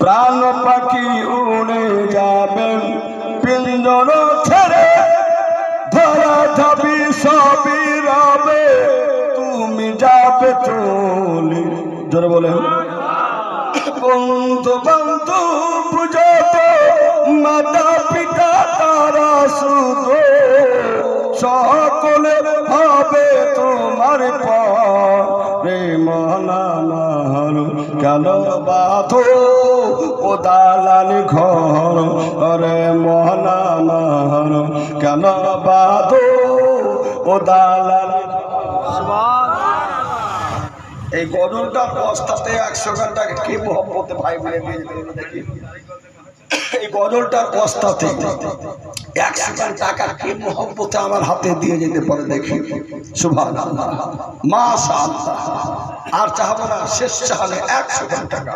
প্রাণ পাখি উড়ে যাবেন পিঞ্জর ছেড়ে, ধরা ধাবি সবই রবে, তুমি যাবে চলে। জোরে বলেন। বন্ধু বান্ধব যত, মাতা পিতা তারা শুধু, সকলে হবে তোমার পরে। মহলা মহল কেন বাঁধো ও দালান ঘর, রে মহলা মহল কেন বাঁধো ও দালান। এই গজলটার অবস্থাতে 100 ঘন্টাকে কি মহব্বতে ভাই বলে নিয়ে যেতে দেখি। এই গজলটার অবস্থাতে 100 টাকা কি মহব্বতে আমার হাতে দিয়ে যেতে পারে দেখি। সুবহানাল্লাহ, মাশাআল্লাহ। আর চাহবো না, শেষ চাহলে 100 টাকা।